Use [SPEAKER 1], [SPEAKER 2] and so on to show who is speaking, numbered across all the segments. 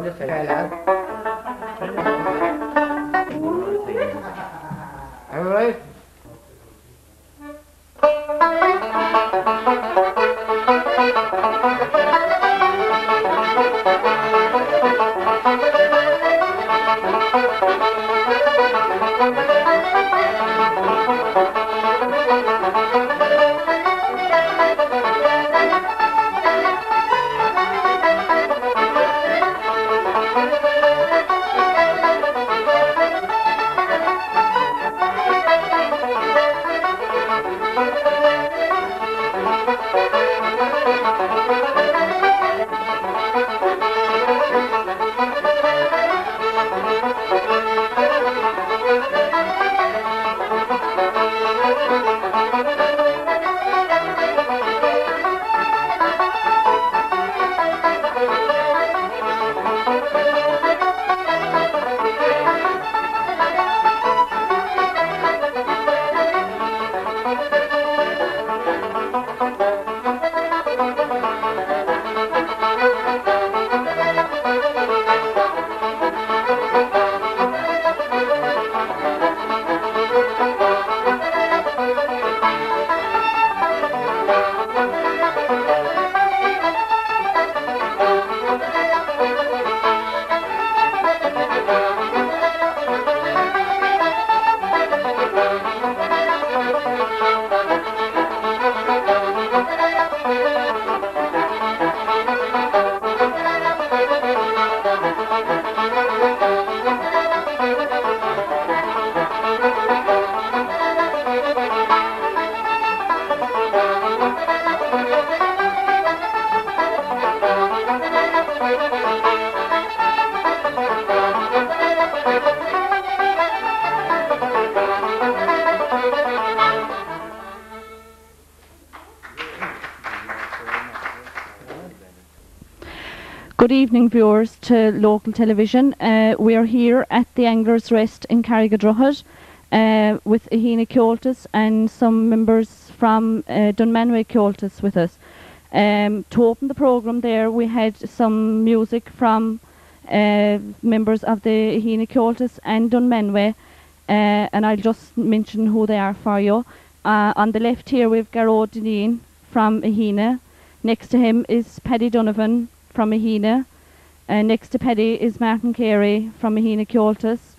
[SPEAKER 1] on the lad. All right.
[SPEAKER 2] Good evening, viewers to local television. We are here at the Anglers' Rest in Carrigadrohid with Aghinagh Comhaltas and some members from Dunmanway Comhaltas with us. To open the programme there, we had some music from members of the Aghinagh Comhaltas and Dunmanway, and I'll just mention who they are for you. On the left here we have Garrod Dineen from Aghinagh. Next to him is Paddy Donovan from Aghinagh. Next to Paddy is Martin Carey from Aghinagh Comhaltas.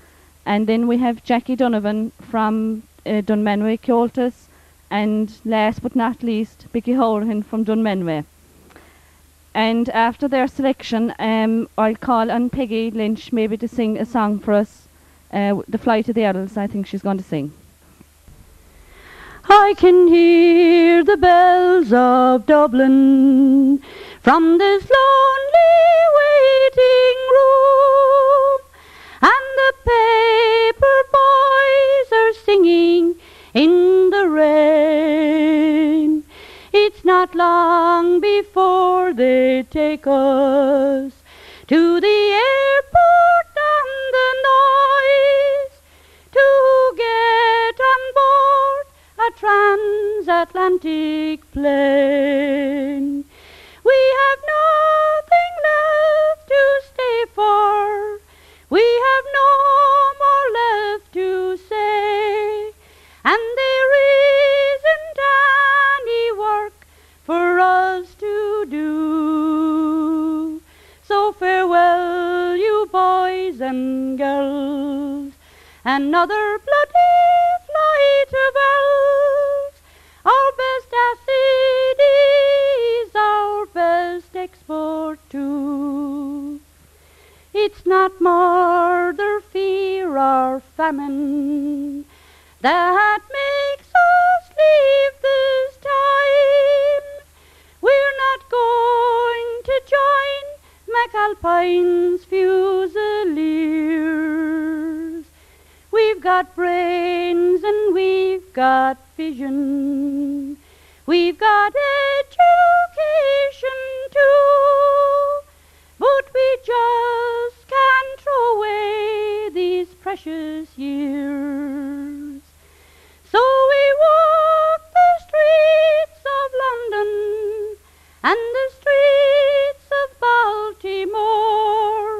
[SPEAKER 2] And then we have Jackie Donovan from Dunmanway Comhaltas. And last but not least, Vicky Howrahan from Dunmanway. And after their selection, I'll call on Peggy Lynch maybe to sing a song for us. The Flight of the Owls, I think she's going to sing.
[SPEAKER 3] I can hear the bells of Dublin from this lonely waiting room, and the paper boys are singing in the rain. It's not long before they take us to the airport and the noise to get on board a transatlantic plane. We have nothing left to stay for. We have no more left to say. And there isn't any work for us to do. So farewell, you boys and girls. Another bloody flight of owls. Our best asset is our best export too. It's not murder, fear or famine that makes us leave this time. We're not going to join McAlpine's Fusiliers. We've got brains and we've got vision. We've got education too, but we just can't throw away these precious years. So we walk the streets of London and the streets of Baltimore,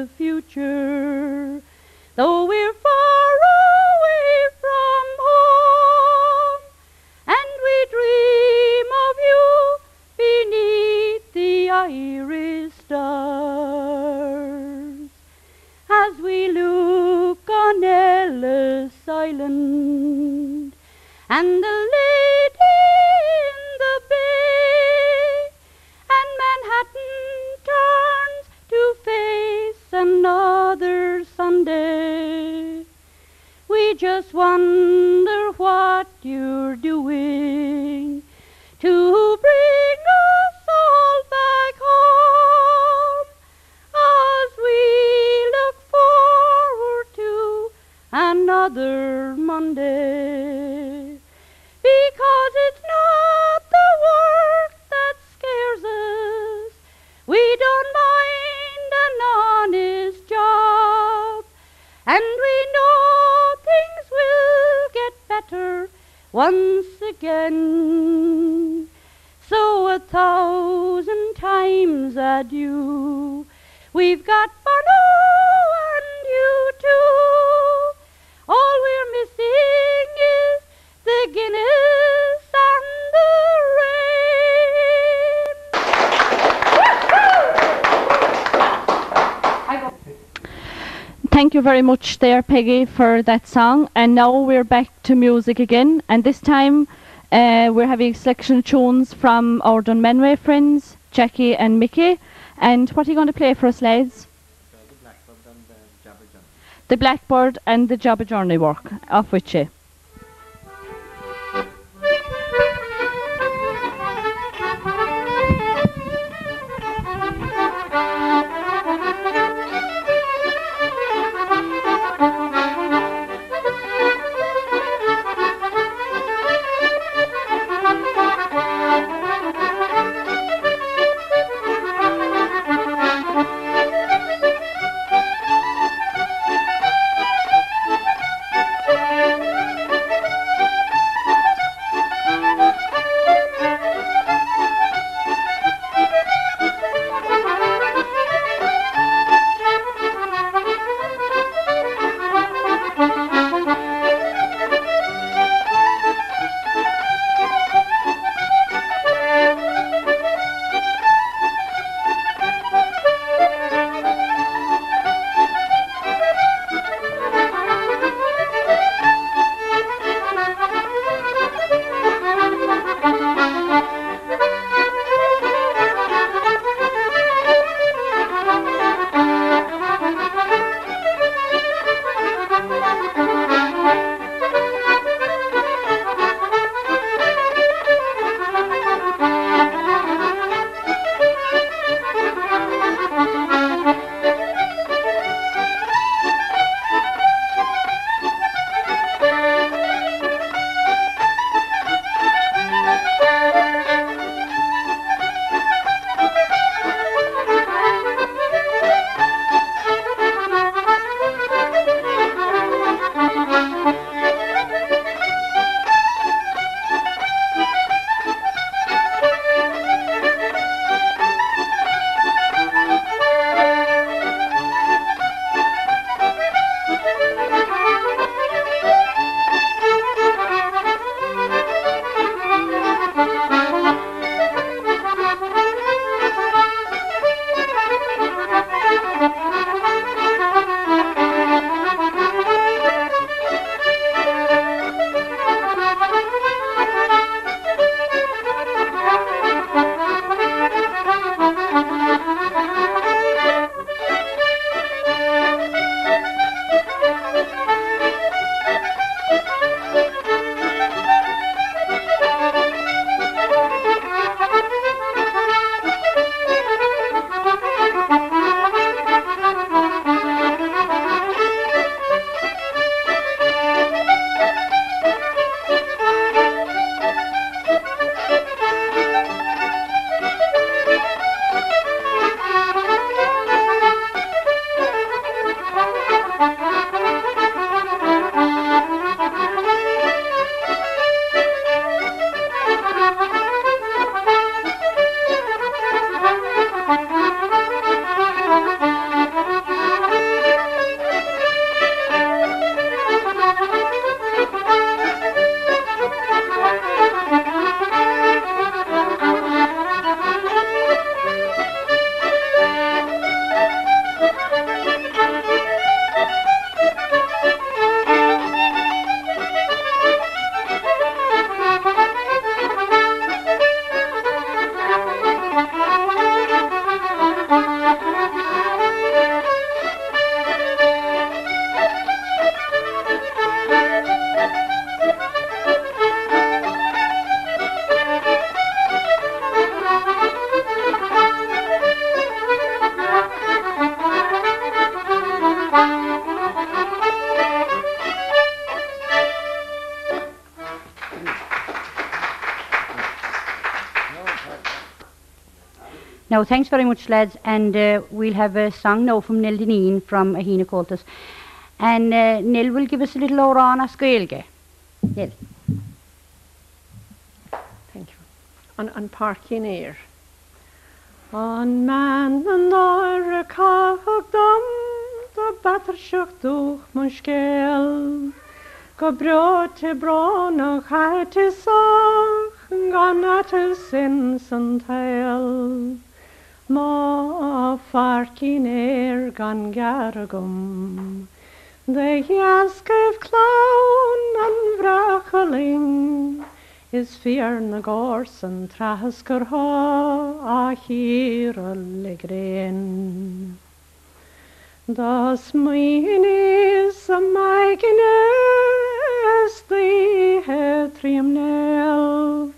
[SPEAKER 3] the future. Though we're far away from home, and we dream of you beneath the iris stars, as we look on Ellis Island and the lady in the bay, and Manhattan turns to face another Sunday. We just wonder what you're doing to bring us all back home, as we look forward to another Monday. Because it's not the work that scares us. We don't mind an honest job, and we know things will get better once again. So 1,000 times adieu. We've got Bono and you too. All we're missing is the Guinness and the rain.
[SPEAKER 2] Thank you very much there, Peggy, for that song. And now we're back to music again. And this time we're having a selection of tunes from our Dunmanway friends, Jackie and Mickey. And what are you going to play for us, lads? The Blackbird and the Jabba Journey work. Off with you.
[SPEAKER 3] No, thanks very much, lads. And we'll have a song now from Nell Dineen from Aghinagh Comhaltas. And Nell will give us a little Orana Scailge. Nell.
[SPEAKER 1] Thank you. On Parkin Air. On man an ára cáthach dom, da batar seach dúch mun scéal. Go brote brona chaite soch, gan at sin san tail. Ma Parkin Air gan garagum. De jaskef clown an vracheling, is fear na gorsan trasker ha a hir allegren. Das myn is a maignes the hetrium nel,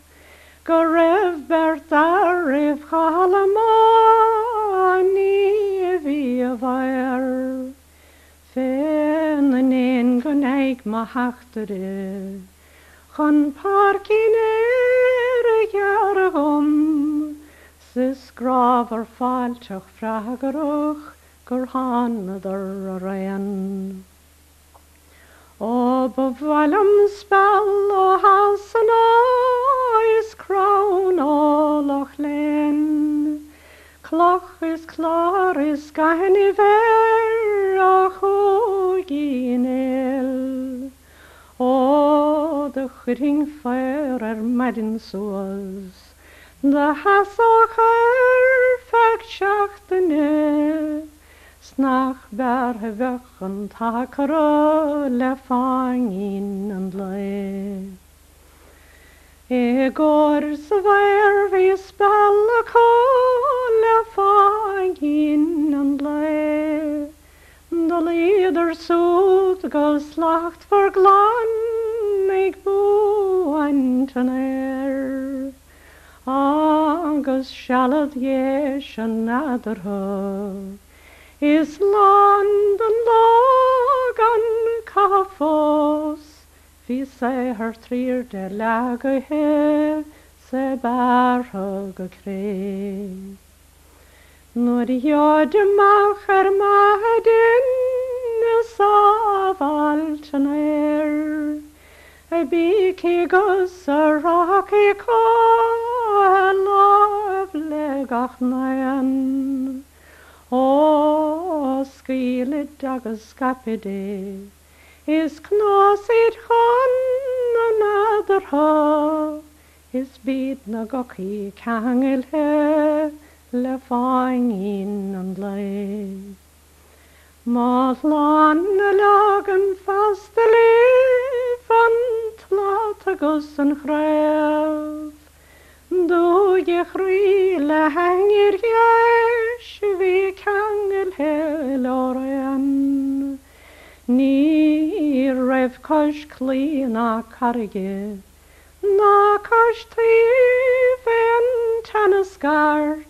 [SPEAKER 1] go rev bert arif chalama ni vi a vair. Fen in goneig ma hachtere, Chan Parkin Air jaragum, sis graver falchach fragaruch, gur hanadar arayan. O bevalum spell o hasan is crown o loch len. Cloch is clar is gahni ver a chuginel. O de chring fire madin soas, de hasach fektschachtene, snach ber vechen takere le fangin and le. Egor sver vi spella le fangin and le. De leder zoet go slacht voor glan, ik boe antener. Agus shalad yesh another ho, is land and log an kafos, vi se her trier de lage he, se bar hug kre. Nur jode macher mahden savalt ner, a biki gus a rocky call love legach nayan. O skile dagas capide, is knosit chon another ho, is beat na goki kangel he, le fangin and le. Matlan lagen fast de van tlatagus en gref. Do je grile hanger jesh, vi kangel heloren. Ni rev kosh kli na karige, na kosh triven tannesgard.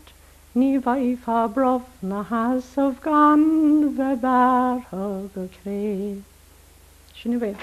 [SPEAKER 1] Ni vaif a brof na has of gan ve bar hug a kre. Shinive.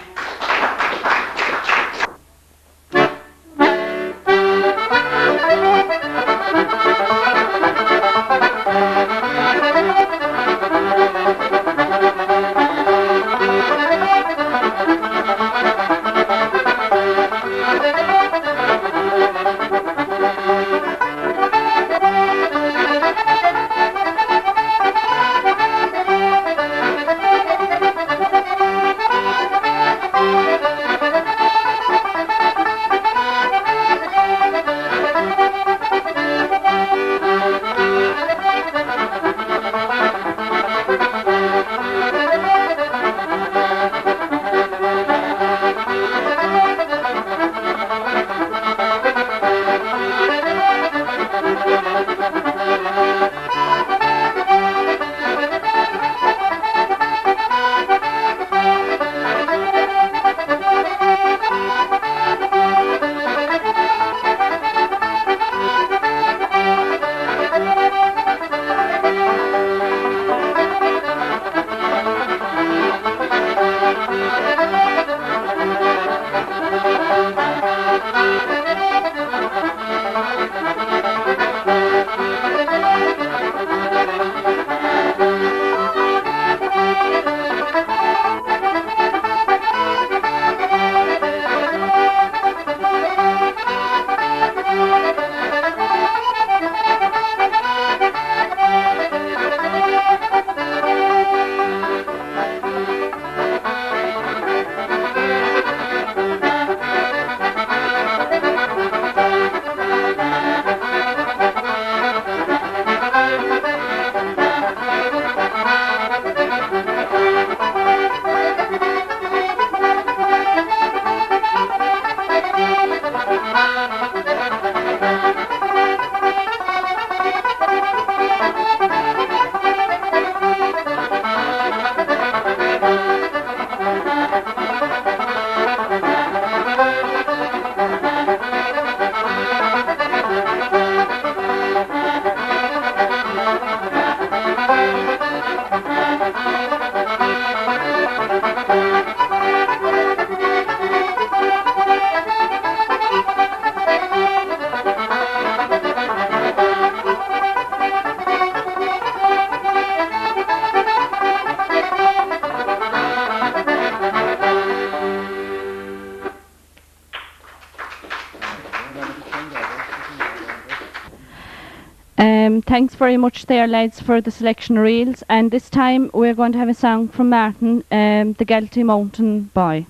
[SPEAKER 2] Thanks very much there, lads, for the selection of reels. And this time we're going to have a song from Martin, the Galtee Mountain Boy.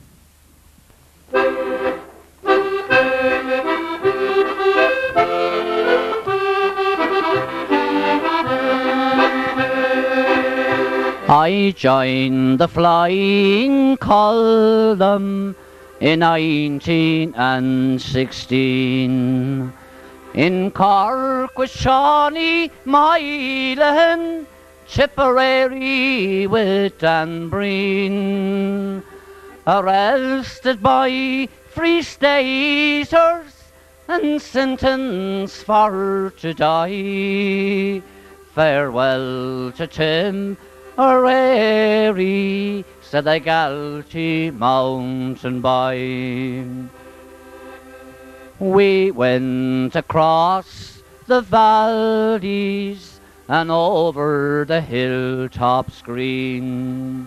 [SPEAKER 4] I joined the flying column in 1916. In Cork with Shawnee Moylan, Tipperary with Dan Breen. Arrested by Free Staters and sentenced for to die. Farewell to Tim O'Reilly, said the Galtee Mountain Boy. We went across the valleys and over the hilltops green.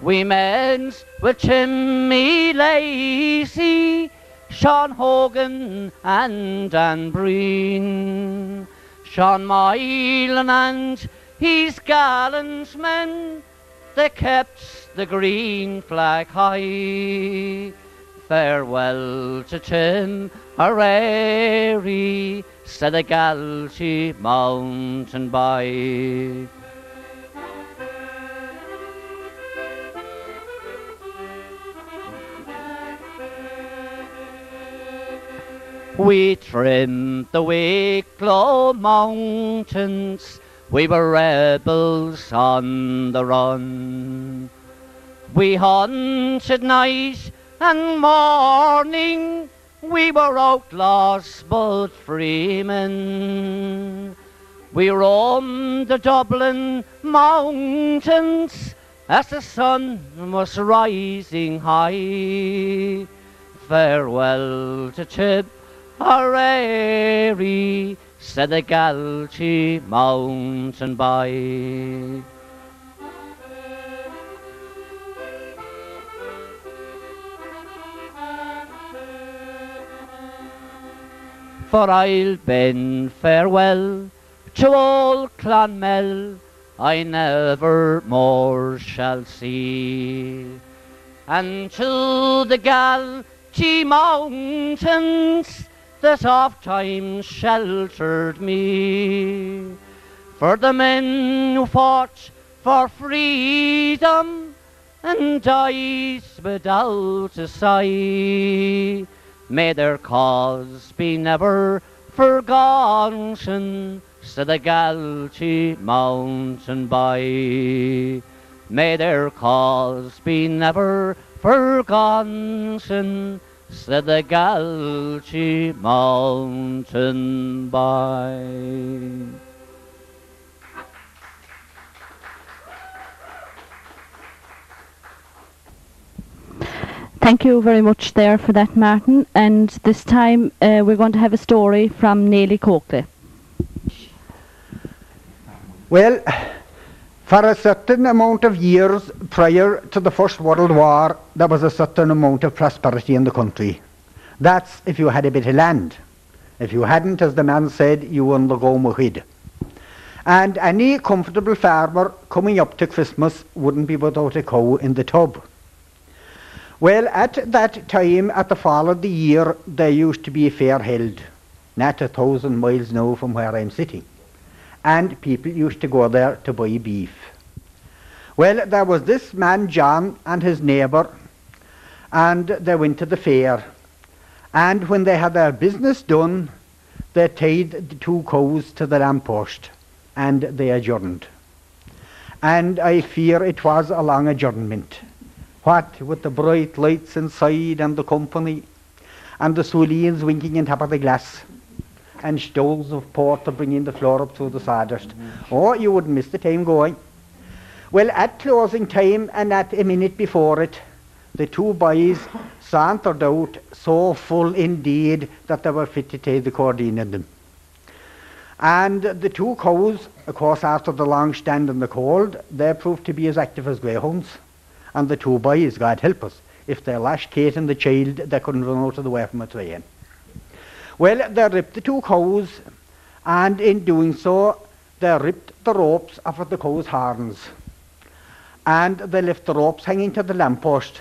[SPEAKER 4] We met with Timmy Lacey, Sean Hogan and Dan Breen. Sean Moylan and his gallant men, they kept the green flag high. Farewell to Tim O'Reilly, said the Galtee Mountain Boy. We trimmed the Wicklow Mountains, we were rebels on the run. We hunted night and morning, we were outlaws but freemen. We roamed the Dublin mountains as the sun was rising high. Farewell to Tip O'Reilly, said the Galtee Mountain Boy. For I'll bid farewell to old Clonmel, I never more shall see, and to the Galtee Mountains that oft times sheltered me. For the men who fought for freedom and died without a sigh, may their cause be never forgotten, said the Galtee Mountain Boy. May their cause be never forgotten, said the Galtee Mountain Boy.
[SPEAKER 2] Thank you very much there for that, Martin. And this time we're going to have a story from Neely Coakley.
[SPEAKER 5] Well, for a certain amount of years prior to the First World War, there was a certain amount of prosperity in the country. That's if you had a bit of land. If you hadn't, as the man said, you were on the go mohid. And any comfortable farmer coming up to Christmas wouldn't be without a cow in the tub. Well, at that time, at the fall of the year, there used to be a fair held, not 1,000 miles now from where I'm sitting. And people used to go there to buy beef. Well, there was this man, John, and his neighbour, and they went to the fair. And when they had their business done, they tied the 2 cows to the lamppost, and they adjourned. And I fear it was a long adjournment. What with the bright lights inside and the company, and the Soulians winking in top of the glass, and stoles of porter bringing the floor up through the sawdust. Oh, you wouldn't miss the time going. Well, at closing time and at a minute before it, the two boys sauntered out, so full indeed that they were fit to take the cordine in them. And the two cows, of course, after the long stand in the cold, they proved to be as active as greyhounds. And the two boys, God help us, if they lashed Kate and the child, they couldn't run out of the way from a train. Well, they ripped the two cows, and in doing so, they ripped the ropes off of the cows' horns. And they left the ropes hanging to the lamppost,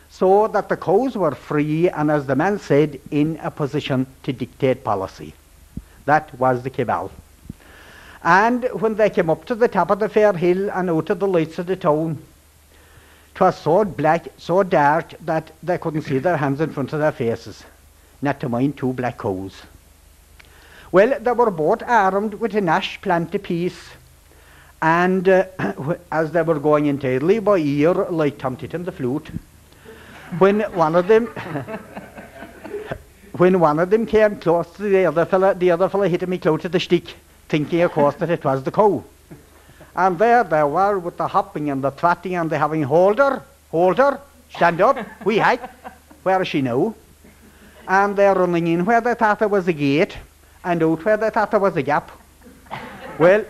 [SPEAKER 5] so that the cows were free and, as the man said, in a position to dictate policy. That was the cabal. And when they came up to the top of the fair hill and out of the lights of the town, 'twas so black, so dark, that they couldn't see their hands in front of their faces, not to mind two black cows. Well, they were both armed with an ash plant apiece, and as they were going entirely by ear, like Tom Tit and the flute, when one of them came close to the other fella hit him close to the stick, thinking, of course, that it was the cow. And there they were with the hopping and the trotting and the having, hold her, stand up, we hike, where is she now? And they're running in where they thought there was a gate, and out where they thought there was a gap. Well,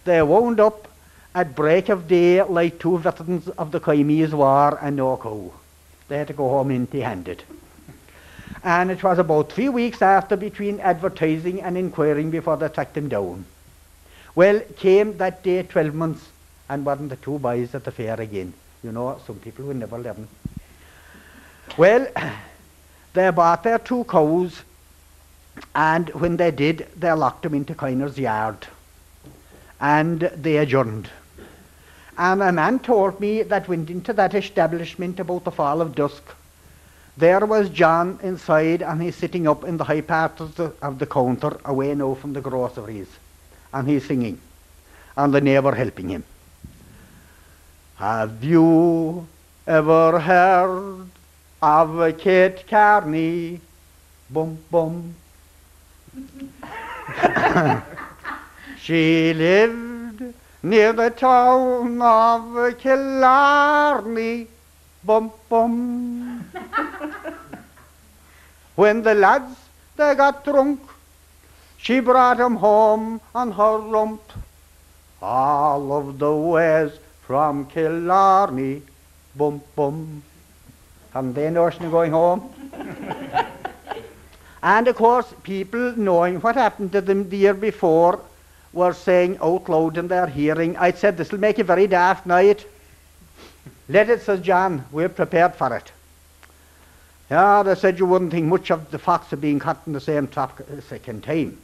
[SPEAKER 5] they wound up at break of day like two veterans of the Crimean War and no cow. They had to go home empty-handed. And it was about 3 weeks after, between advertising and inquiring, before they tracked them down. Well, came that day 12 months, and wasn't the two boys at the fair again. You know, some people will never learn. Well, they bought their two cows, and when they did, they locked them into Coiner's yard. And they adjourned. And a man told me that went into that establishment about the fall of dusk. There was John inside, and he's sitting up in the high part of the counter, away now from the groceries. And he's singing, and the neighbour helping him. Have you ever heard of Kate Carney? Bum bum. She lived near the town of Killarney. Bum bum. When the lads they got drunk, she brought 'em home on her rump, all of the ways from Killarney. Bum bum. Hadn't they notion of going home? And of course, people knowing what happened to them the year before were saying out loud in their hearing, I said, this'll make a very daft night. Let it, says John, we're prepared for it. Yeah, they said you wouldn't think much of the fox of being caught in the same trap a second time.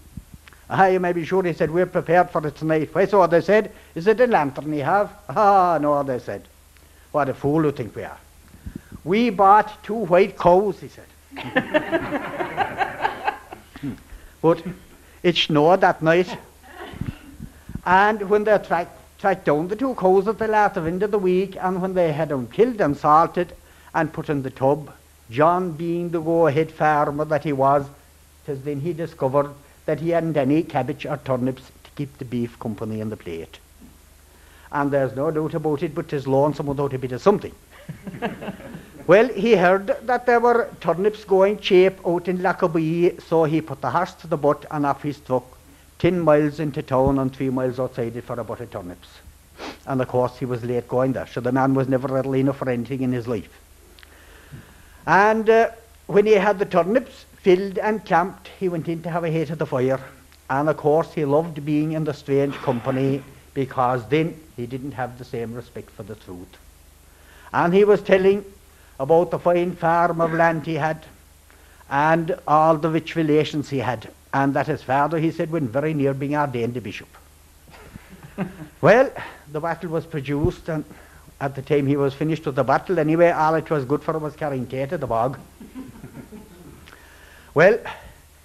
[SPEAKER 5] Ah, you may be sure, he said, we're prepared for it tonight. Why so, they said, is it a lantern you have? Ah, no, they said. What a fool you think we are. We bought 2 white cows, he said. But it snowed that night. And when they tracked down the 2 cows at the last of end of the week, and when they had them killed and salted and put in the tub, John, being the go-ahead farmer that he was, 'tis then he discovered that he hadn't any cabbage or turnips to keep the beef company in the plate. And there's no doubt about it, but 'tis lonesome without a bit of something. Well, he heard that there were turnips going cheap out in Lackaby, so he put the horse to the butt and off he struck 10 miles into town and 3 miles outside it for a butt of turnips. And of course he was late going there, so the man was never ready enough for anything in his life. And when he had the turnips filled and clamped, he went in to have a hit at the fire. And of course he loved being in the strange company, because then he didn't have the same respect for the truth. And he was telling about the fine farm of land he had, and all the rich relations he had, and that his father, he said, went very near being ordained a bishop. Well, the battle was produced, and at the time he was finished with the battle anyway, all it was good for was carrying Kate to the bog. Well,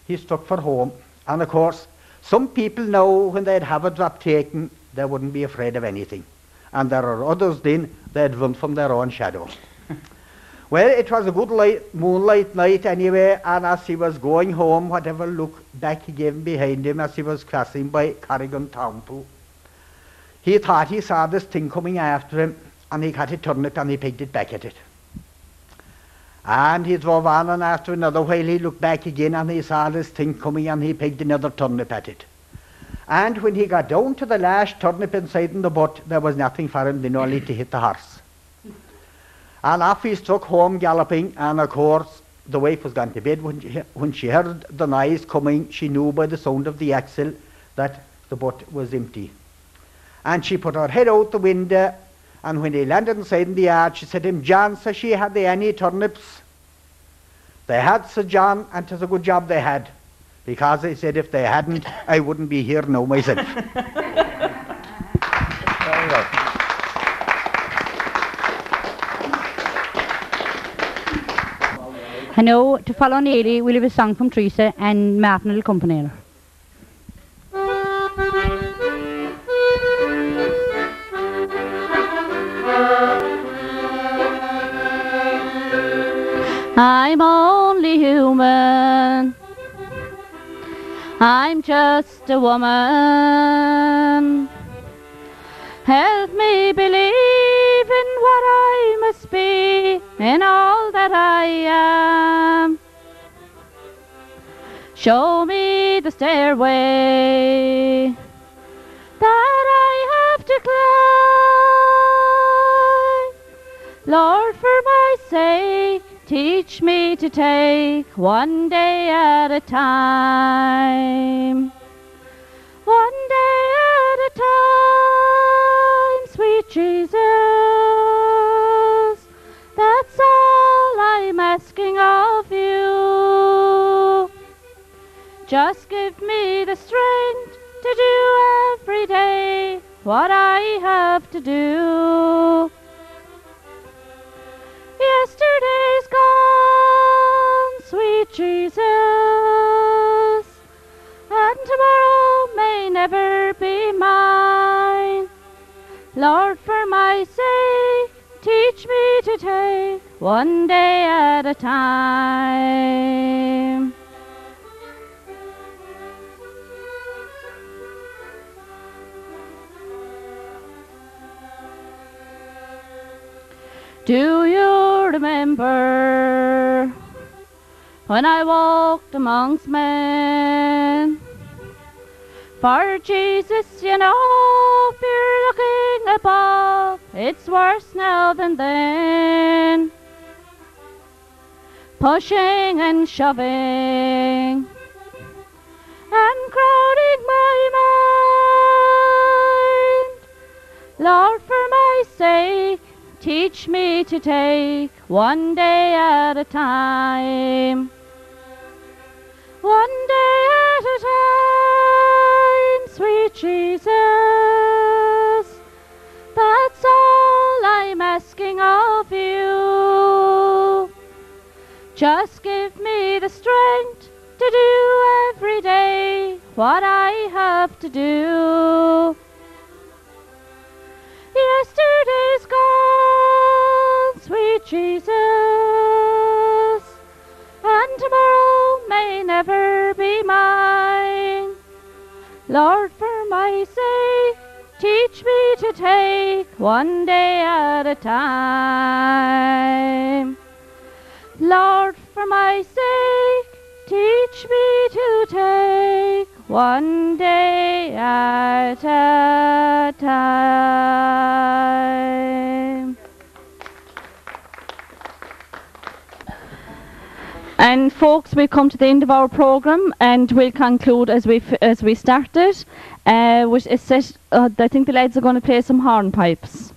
[SPEAKER 5] he struck for home, and of course, some people now, when they'd have a drop taken, they wouldn't be afraid of anything. And there are others then, they'd run from their own shadow. Well, it was a good moonlight night anyway, and as he was going home, whatever look back he gave behind him as he was crossing by Corrigan Temple, He thought he saw this thing coming after him, and he had to turn it, and he pegged it back at it. And he drove on, and after another while he looked back again, and he saw this thing coming, and he pegged another turnip at it. And when he got down to the last turnip inside in the butt, there was nothing for him, then only to hit the horse. And off he struck home galloping, and of course the wife was gone to bed. When she heard the noise coming, she knew by the sound of the axle that the butt was empty. And she put her head out the window, and when they landed inside in the yard, she said to him, "John," says she, "had they any turnips?" "They had," said John, "and 'tis a good job they had, because," he said, "if they hadn't, I wouldn't be here now myself."
[SPEAKER 3] I know, to follow Nelly, we'll have a song from Teresa, and Martin will accompany her.
[SPEAKER 2] I'm only human, I'm just a woman. Help me believe in what I must be, in all that I am. Show me the stairway that I have to climb. Lord, for my sake, teach me to take one day at a time. One day at a time, sweet Jesus, that's all I'm asking of you. Just give me the strength to do every day what I have to do. Yesterday's gone, sweet Jesus, and tomorrow may never be mine. Lord, for my sake, teach me to take one day at a time. Do you remember when I walked amongst men? For Jesus, you know, if you're looking above, it's worse now than then. Pushing and shoving and crowding my mind. Lord, for my sake, teach me to take one day at a time. One day at a time, sweet Jesus, that's all I'm asking of you. Just give me the strength to do every day what I have to do. Yesterday's gone, sweet Jesus, and tomorrow may never be mine. Lord, for my sake, teach me to take one day at a time. Lord, for my sake, teach me to take one day at a time. And folks, we've come to the end of our programme, and we'll conclude as we started, which is set. I think the lads are going to play some hornpipes.